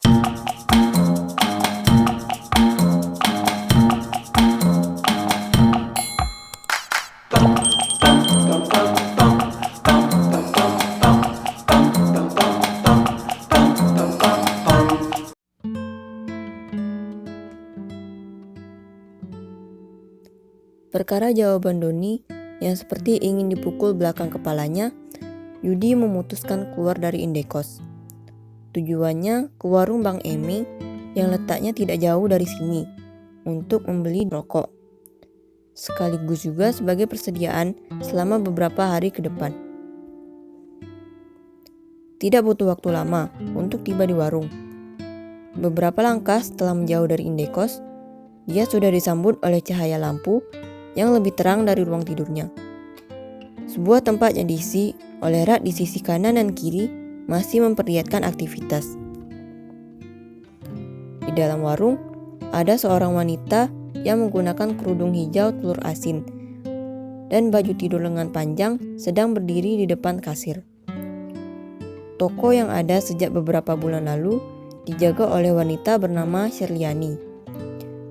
Perkara jawaban Doni yang seperti ingin dipukul belakang kepalanya, Yudi memutuskan keluar dari Indekos. Tujuannya ke warung Bang Emi yang letaknya tidak jauh dari sini untuk membeli rokok. Sekaligus juga sebagai persediaan selama beberapa hari ke depan. Tidak butuh waktu lama untuk tiba di warung. Beberapa langkah setelah menjauh dari Indekos, dia sudah disambut oleh cahaya lampu yang lebih terang dari ruang tidurnya. Sebuah tempat yang diisi oleh rak di sisi kanan dan kiri masih memperlihatkan aktivitas. Di dalam warung, ada seorang wanita yang menggunakan kerudung hijau telur asin dan baju tidur lengan panjang sedang berdiri di depan kasir. Toko yang ada sejak beberapa bulan lalu dijaga oleh wanita bernama Sherliani.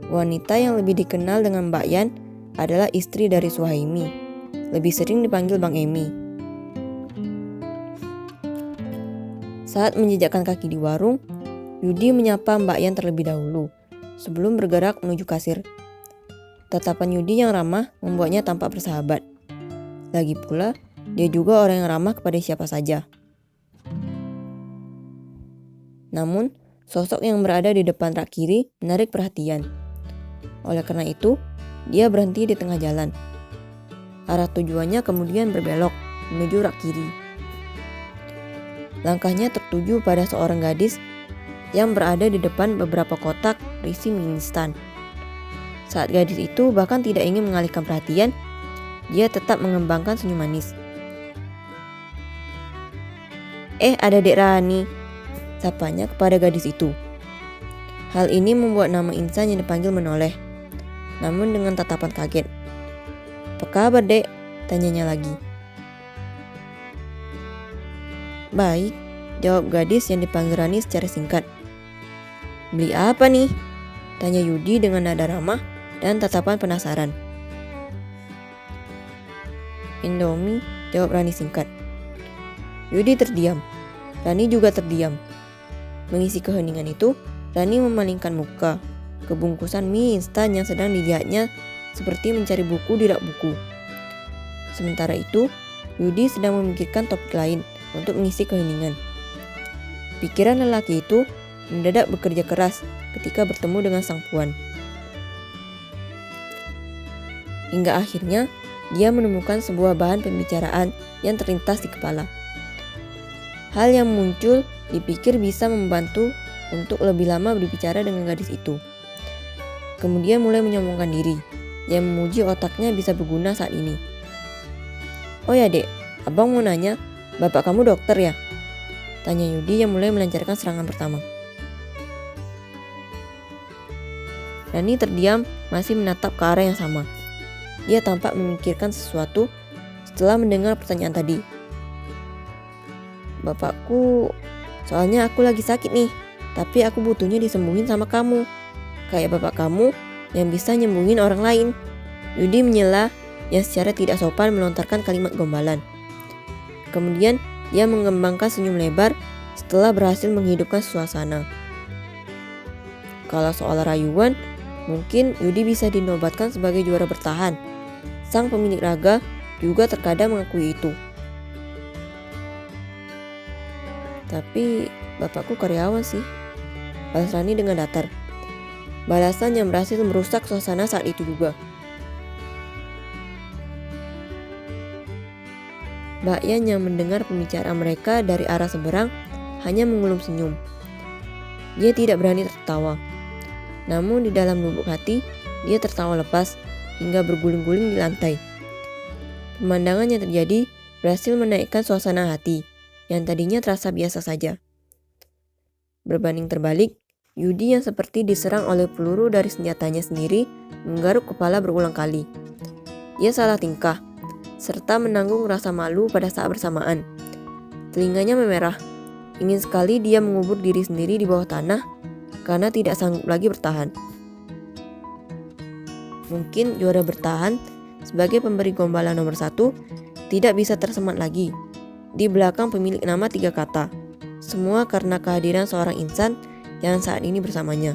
Wanita yang lebih dikenal dengan Mbak Yan adalah istri dari Suhaimi, lebih sering dipanggil Bang Emi. Saat menjejakkan kaki di warung, Yudi menyapa Mbak Yan terlebih dahulu, sebelum bergerak menuju kasir. Tatapan Yudi yang ramah membuatnya tampak bersahabat. Lagi pula, dia juga orang yang ramah kepada siapa saja. Namun, sosok yang berada di depan rak kiri menarik perhatian. Oleh karena itu, dia berhenti di tengah jalan. Arah tujuannya kemudian berbelok menuju rak kiri. Langkahnya tertuju pada seorang gadis yang berada di depan beberapa kotak berisi mie instan. Saat gadis itu bahkan tidak ingin mengalihkan perhatian, dia tetap mengembangkan senyum manis. Ada Dek Rani, sapanya kepada gadis itu. Hal ini membuat nama insan yang dipanggil menoleh, namun dengan tatapan kaget. "Apa kabar, Dek?" tanyanya lagi. "Baik," jawab gadis yang dipanggil Rani secara singkat. "Beli apa nih?" tanya Yudi dengan nada ramah dan tatapan penasaran. "Indomie," jawab Rani singkat. Yudi terdiam. Rani juga terdiam. Mengisi keheningan itu, Rani memalingkan muka ke bungkusan mie instan yang sedang dilihatnya seperti mencari buku di rak buku. Sementara itu, Yudi sedang memikirkan topik lain untuk mengisi keheningan. Pikiran lelaki itu mendadak bekerja keras ketika bertemu dengan sang puan. Hingga akhirnya, dia menemukan sebuah bahan pembicaraan yang terlintas di kepala. Hal yang muncul dipikir bisa membantu untuk lebih lama berbicara dengan gadis itu. Kemudian mulai menyombongkan diri, yang memuji otaknya bisa berguna saat ini. "Oh ya, Dek, abang mau nanya, bapak kamu dokter ya?" tanya Yudi yang mulai melancarkan serangan pertama. Rani terdiam, masih menatap ke arah yang sama. Dia tampak memikirkan sesuatu setelah mendengar pertanyaan tadi. "Bapakku, soalnya aku lagi sakit nih, tapi aku butuhnya disembuhin sama kamu. Kayak bapak kamu yang bisa nyembuhin orang lain." Yudi menyela yang secara tidak sopan melontarkan kalimat gombalan. Kemudian dia mengembangkan senyum lebar setelah berhasil menghidupkan suasana. Kalau soal rayuan, mungkin Yudi bisa dinobatkan sebagai juara bertahan. Sang pemilik raga juga terkadang mengakui itu. "Tapi bapakku karyawan sih," balas Rani dengan datar. Balasan yang berhasil merusak suasana saat itu juga. Mbak Yan yang mendengar pembicaraan mereka dari arah seberang hanya mengulum senyum. Dia tidak berani tertawa. Namun di dalam lubuk hati, dia tertawa lepas hingga berguling-guling di lantai. Pemandangan yang terjadi berhasil menaikkan suasana hati yang tadinya terasa biasa saja. Berbanding terbalik, Yudi yang seperti diserang oleh peluru dari senjatanya sendiri menggaruk kepala berulang kali. Dia salah tingkah, serta menanggung rasa malu pada saat bersamaan. Telinganya memerah. Ingin sekali dia mengubur diri sendiri di bawah tanah karena tidak sanggup lagi bertahan. Mungkin juara bertahan sebagai pemberi gombalan nomor 1 tidak bisa tersemat lagi di belakang pemilik nama 3 kata. Semua karena kehadiran seorang insan yang saat ini bersamanya.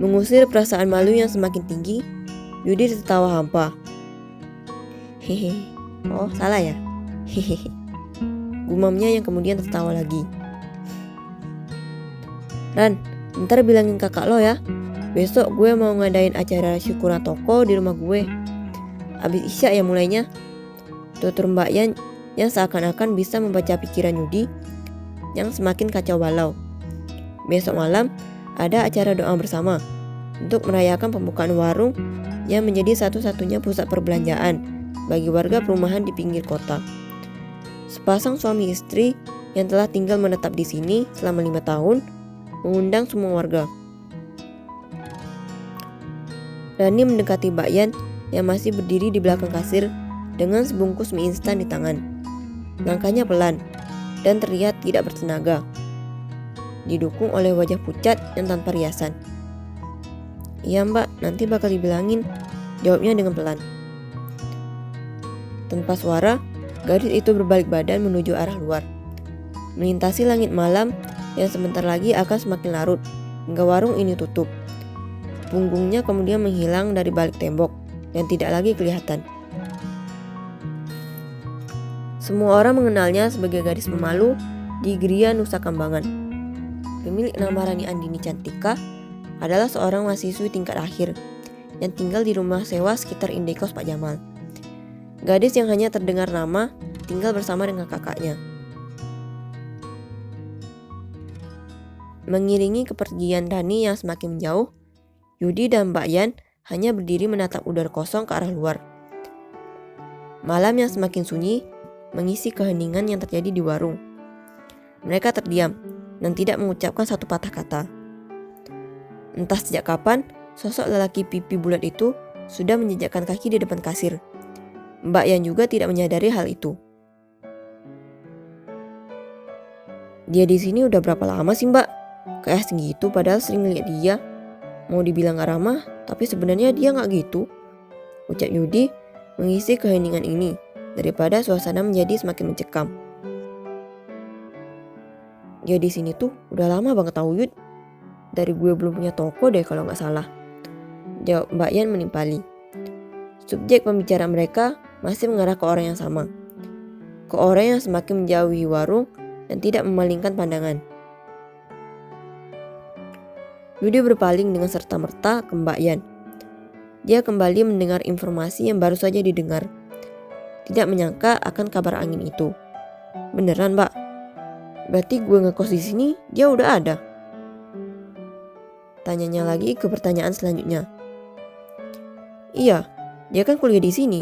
Mengusir perasaan malu yang semakin tinggi, Yudi tertawa hampa. Hehe, oh salah ya? Hehehe, gumamnya yang kemudian tertawa lagi. Ran, ntar bilangin kakak lo ya, besok gue mau ngadain acara syukuran toko di rumah gue. Abis isya ya mulainya. Tutur Mbak Yan yang seakan-akan bisa membaca pikiran Yudi yang semakin kacau balau. Besok malam ada acara doa bersama untuk merayakan pembukaan warung yang menjadi satu-satunya pusat perbelanjaan bagi warga perumahan di pinggir kota. Sepasang suami istri yang telah tinggal menetap di sini selama 5 tahun mengundang semua warga. Rani mendekati Mbak Yan yang masih berdiri di belakang kasir dengan sebungkus mie instan di tangan. Langkahnya pelan dan terlihat tidak bertenaga, didukung oleh wajah pucat yang tanpa riasan. Iya mbak, nanti bakal dibilangin, jawabnya dengan pelan. Tanpa suara, gadis itu berbalik badan menuju arah luar, melintasi langit malam yang sebentar lagi akan semakin larut hingga warung ini tutup. Punggungnya kemudian menghilang dari balik tembok dan tidak lagi kelihatan. Semua orang mengenalnya sebagai gadis pemalu di Gria Nusa Kambangan. Pemilik nama Rani Andini Cantika adalah seorang mahasiswi tingkat akhir yang tinggal di rumah sewa sekitar Indekos Pak Jamal. Gadis yang hanya terdengar nama tinggal bersama dengan kakaknya. Mengiringi kepergian Rani yang semakin menjauh, Yudi dan Mbak Yan hanya berdiri menatap udara kosong ke arah luar. Malam yang semakin sunyi mengisi keheningan yang terjadi di warung. Mereka terdiam dan tidak mengucapkan satu patah kata. Entah sejak kapan, sosok lelaki pipi bulat itu sudah menjejakkan kaki di depan kasir. Mbak Yan juga tidak menyadari hal itu. Dia di sini udah berapa lama sih mbak? Kayak asing gitu padahal sering lihat dia. Mau dibilang gak ramah, tapi sebenarnya dia gak gitu. Ucap Yudi mengisi keheningan ini daripada suasana menjadi semakin mencekam. Dia di sini tuh udah lama banget tau Yud. Dari gue belum punya toko deh kalau gak salah, jawab Mbak Yan menimpali. Subjek pembicaraan mereka masih mengarah ke orang yang sama, ke orang yang semakin menjauhi warung dan tidak memalingkan pandangan. Yudi berpaling dengan serta-merta ke Mbak Yan. Dia kembali mendengar informasi yang baru saja didengar. Tidak menyangka akan kabar angin itu. Beneran mbak? Berarti gue ngekos di sini dia udah ada? Tanyanya lagi ke pertanyaan selanjutnya. Iya, dia kan kuliah di sini.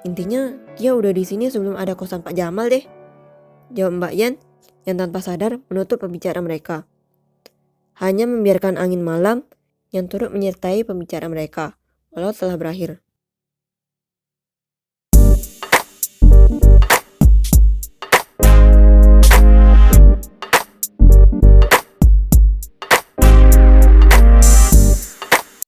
Intinya dia udah di sini sebelum ada kosan Pak Jamal deh, jawab Mbak Yan yang tanpa sadar menutup pembicaraan mereka. Hanya membiarkan angin malam yang turut menyertai pembicaraan mereka walau telah berakhir.